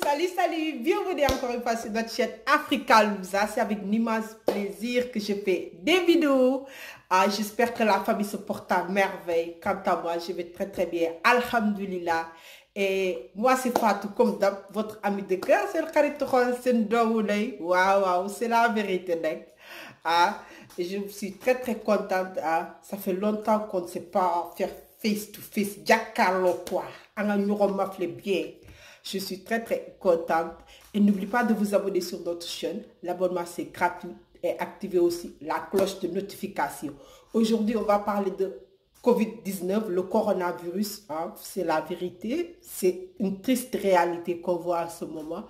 Salut, salut, bienvenue encore une fois sur notre chaîne Africa Louza. C'est avec un immense plaisir que je fais des vidéos. J'espère que la famille se porte à merveille. Quant à moi, je vais très très bien. Alhamdulillah. Et moi, c'est Fatou, comme votre ami de cœur. C'est le Karitoron, c'est Ndaoulay. Waouh, waouh, c'est la vérité, mec. Et je suis très très contente. Ça fait longtemps qu'on ne sait pas faire face to face. Jackarlo, quoi. On m'a fait bien. Je suis très très contente. Et n'oubliez pas de vous abonner sur notre chaîne. L'abonnement c'est gratuit. Et activez aussi la cloche de notification. Aujourd'hui, on va parler de Covid-19, le coronavirus. C'est la vérité. C'est une triste réalité qu'on voit en ce moment.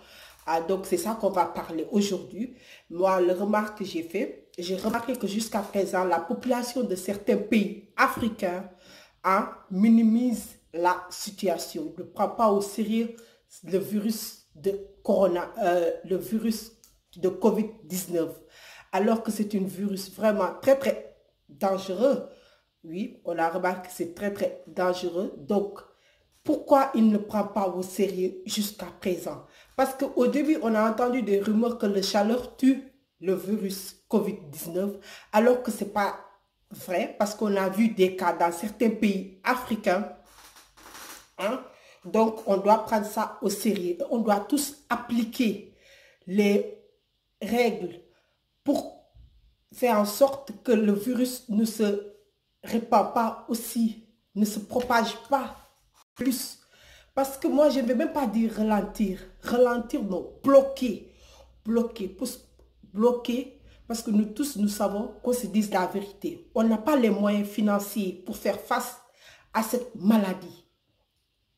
Donc, c'est ça qu'on va parler aujourd'hui. Moi, la remarque que j'ai remarqué que jusqu'à présent, la population de certains pays africains minimise la situation. Ne prend pas au sérieux le virus de le virus de Covid-19, alors que c'est un virus vraiment très très dangereux. Oui, on a remarqué que c'est très très dangereux. Donc, pourquoi il ne prend pas au sérieux jusqu'à présent? Parce qu'au début, on a entendu des rumeurs que la chaleur tue le virus Covid-19, alors que ce n'est pas vrai, parce qu'on a vu des cas dans certains pays africains. Donc, on doit prendre ça au sérieux. On doit tous appliquer les règles pour faire en sorte que le virus ne se répand pas aussi, ne se propage pas plus. Parce que moi, je ne vais même pas dire ralentir. Ralentir, non. Bloquer. Bloquer. Bloquer. Parce que nous tous, nous savons qu'on se dise la vérité. On n'a pas les moyens financiers pour faire face à cette maladie.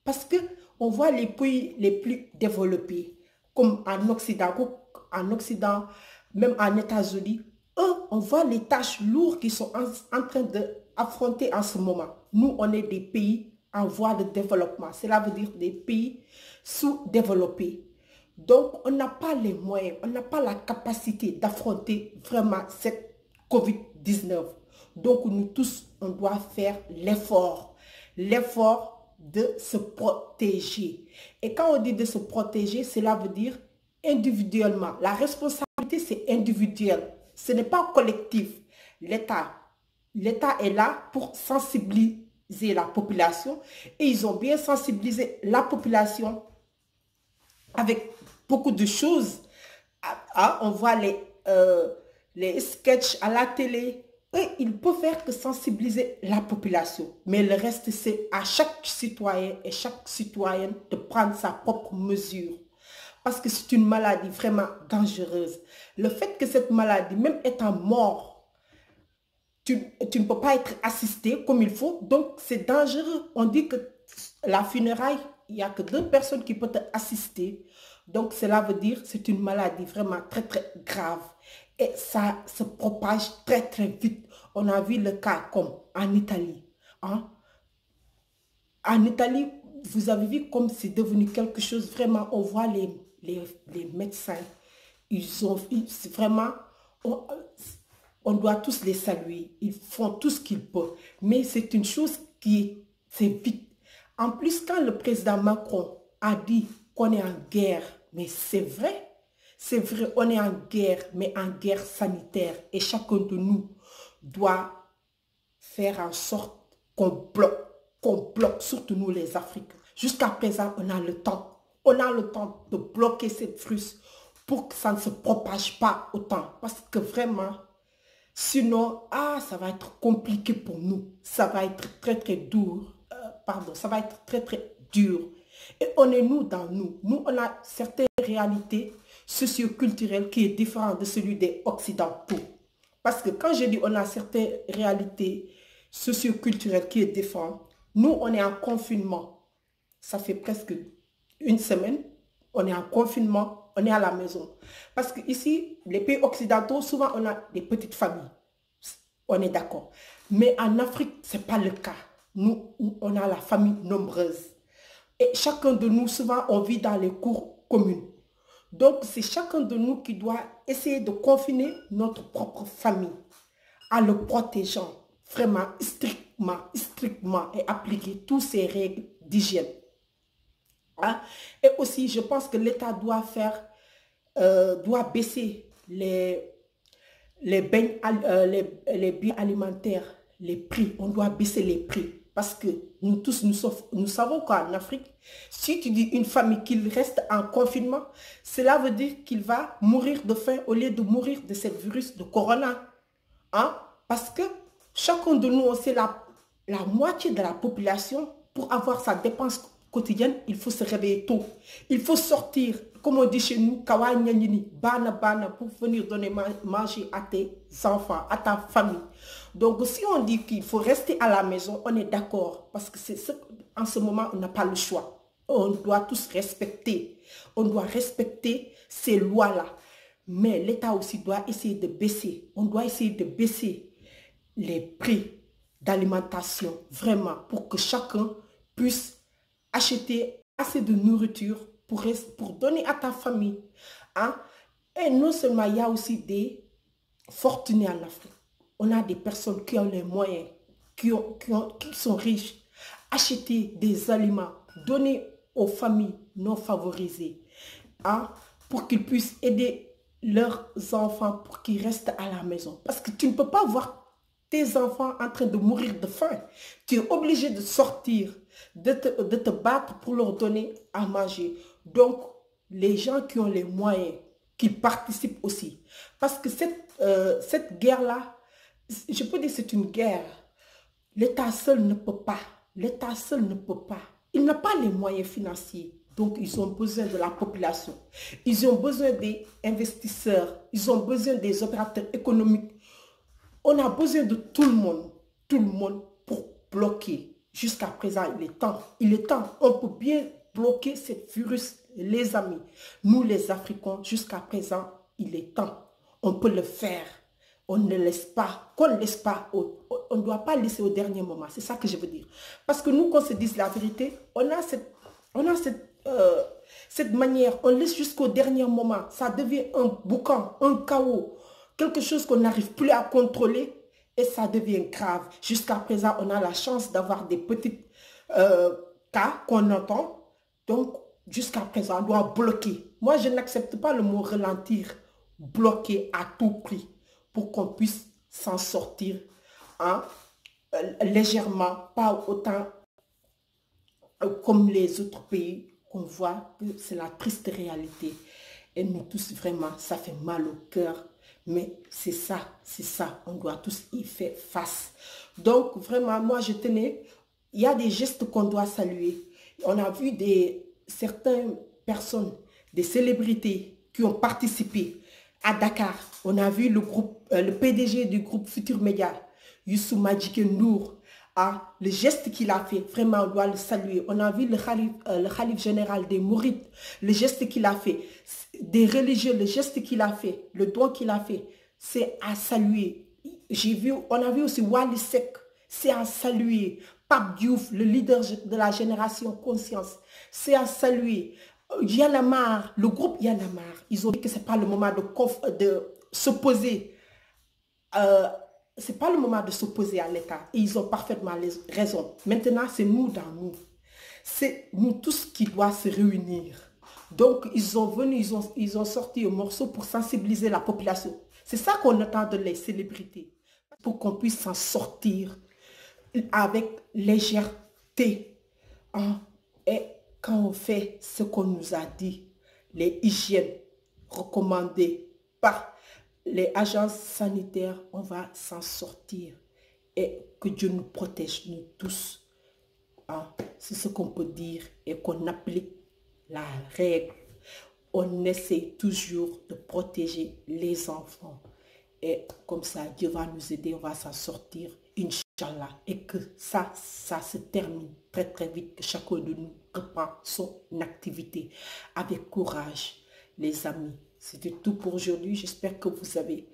Parce qu'on voit les pays les plus développés, comme en Occident, même en États-Unis, on voit les tâches lourdes qu'ils sont en train d'affronter en ce moment. Nous, on est des pays en voie de développement. Cela veut dire des pays sous-développés. Donc, on n'a pas les moyens, on n'a pas la capacité d'affronter vraiment cette Covid-19. Donc, nous tous, on doit faire l'effort. L'effort de se protéger. Et quand on dit de se protéger, cela veut dire individuellement. La responsabilité, c'est individuel. Ce n'est pas collectif. L'État est là pour sensibiliser la population et ils ont bien sensibilisé la population avec beaucoup de choses. On voit les sketchs à la télé. Et il peut faire que sensibiliser la population. Mais le reste, c'est à chaque citoyen et chaque citoyenne de prendre sa propre mesure. Parce que c'est une maladie vraiment dangereuse. Le fait que cette maladie, même étant mort, tu ne peux pas être assisté comme il faut. Donc, c'est dangereux. On dit que la funéraille, il n'y a que 2 personnes qui peuvent assister. Donc, cela veut dire que c'est une maladie vraiment très, très grave. Et ça se propage très, très vite. On a vu le cas comme en Italie. En Italie, vous avez vu comme c'est devenu quelque chose vraiment. On voit les médecins. C'est vraiment... On doit tous les saluer. Ils font tout ce qu'ils peuvent. Mais c'est une chose c'est vite. En plus, quand le président Macron a dit qu'on est en guerre, mais c'est vrai. C'est vrai, on est en guerre, mais en guerre sanitaire. Et chacun de nous doit faire en sorte qu'on bloque, surtout nous les Africains. Jusqu'à présent, on a le temps. On a le temps de bloquer cette virus pour que ça ne se propage pas autant. Parce que vraiment, sinon, ça va être compliqué pour nous. Ça va être très, très dur. Ça va être très, très dur. Et on est nous dans nous. Nous, on a certaines réalités socio-culturelles qui est différent de celui des Occidentaux. Parce que quand je dis on a certaines réalités socio-culturelles qui est différent, nous, on est en confinement. Ça fait presque une semaine. On est en confinement, on est à la maison. Parce que ici, les pays occidentaux, souvent, on a des petites familles. On est d'accord. Mais en Afrique, ce n'est pas le cas. Nous, on a la famille nombreuse. Et chacun de nous, souvent, on vit dans les cours communes. Donc, c'est chacun de nous qui doit essayer de confiner notre propre famille en le protégeant vraiment strictement et appliquer toutes ces règles d'hygiène. Hein. Et aussi, je pense que l'État doit doit baisser les biens alimentaires, les prix. On doit baisser les prix. Parce que nous tous, nous savons qu'en Afrique, si tu dis une famille qu'il reste en confinement, cela veut dire qu'il va mourir de faim au lieu de mourir de ce virus de corona. Hein? Parce que chacun de nous, c'est la moitié de la population. Pour avoir sa dépense quotidienne, il faut se réveiller tôt. Il faut sortir, comme on dit chez nous, bana bana, pour venir donner manger à tes enfants, à ta famille. Donc si on dit qu'il faut rester à la maison, on est d'accord. Parce que en ce moment, on n'a pas le choix. On doit tous respecter. On doit respecter ces lois-là. Mais l'État aussi doit essayer de baisser. On doit essayer de baisser les prix d'alimentation, vraiment, pour que chacun puisse acheter assez de nourriture pour donner à ta famille. Hein? Et non seulement, il y a aussi des fortunés en Afrique. On a des personnes qui ont les moyens, qui sont riches. Acheter des aliments, donner aux familles non favorisées, hein, pour qu'ils puissent aider leurs enfants, pour qu'ils restent à la maison. Parce que tu ne peux pas voir tes enfants en train de mourir de faim. Tu es obligé de sortir, de te battre pour leur donner à manger. Donc, les gens qui ont les moyens, qu'ils participent aussi. Parce que cette guerre-là, je peux dire que c'est une guerre. L'État seul ne peut pas. L'État seul ne peut pas. Il n'a pas les moyens financiers. Donc, ils ont besoin de la population. Ils ont besoin des investisseurs. Ils ont besoin des opérateurs économiques. On a besoin de tout le monde pour bloquer. Jusqu'à présent, il est temps. Il est temps. On peut bien bloquer ce virus, les amis. Nous, les Africains, jusqu'à présent, il est temps. On peut le faire. On ne laisse pas, qu'on ne laisse pas, on ne doit pas laisser au dernier moment. C'est ça que je veux dire. Parce que nous, qu'on se dise la vérité, on a cette manière, on laisse jusqu'au dernier moment. Ça devient un boucan, un chaos, quelque chose qu'on n'arrive plus à contrôler et ça devient grave. Jusqu'à présent, on a la chance d'avoir des petits cas qu'on entend. Donc, jusqu'à présent, on doit bloquer. Moi, je n'accepte pas le mot ralentir, bloquer à tout prix, pour qu'on puisse s'en sortir, hein, légèrement, pas autant comme les autres pays qu'on voit que c'est la triste réalité. Et nous tous, vraiment, ça fait mal au cœur. Mais c'est ça, on doit tous y faire face. Donc, vraiment, moi, je tenais, il y a des gestes qu'on doit saluer. On a vu certaines personnes, des célébrités qui ont participé à Dakar. On a vu le PDG du groupe Futur Média, Youssou Madjiguène Ndour, le geste qu'il a fait, vraiment on doit le saluer. On a vu le khalife général des Mourides, le geste qu'il a fait, des religieux, le geste qu'il a fait, le don qu'il a fait, c'est à saluer. On a vu aussi Wally Seck, c'est à saluer. Pape Diouf, le leader de la génération Conscience, c'est à saluer. Y'en a marre, le groupe Y'en a marre, ils ont dit que ce n'est pas le moment de s'opposer. C'est pas le moment de s'opposer à l'État. Et ils ont parfaitement raison. Maintenant, c'est nous dans nous. C'est nous tous qui doivent se réunir. Donc, ils ont sorti un morceau pour sensibiliser la population. C'est ça qu'on attend de les célébrités. Pour qu'on puisse s'en sortir avec légèreté. Hein? Et quand on fait ce qu'on nous a dit, les hygiènes recommandées par les agences sanitaires, on va s'en sortir. Et que Dieu nous protège, nous tous. Hein? C'est ce qu'on peut dire et qu'on applique la règle. On essaie toujours de protéger les enfants. Et comme ça, Dieu va nous aider, on va s'en sortir, Inch'Allah. Et que ça se termine très très vite, que chacun de nous reprend son activité avec courage, les amis. C'était tout pour aujourd'hui. J'espère que vous avez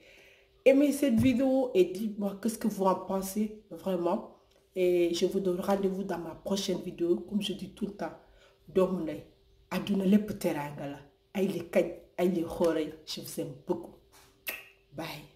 aimé cette vidéo et dites-moi qu'est-ce que vous en pensez vraiment. Et je vous donne rendez-vous dans ma prochaine vidéo. Comme je dis tout le temps, Domune, Aduna le Peterangala, Aïe les Kañ, Aïe les Khorey. Je vous aime beaucoup. Bye.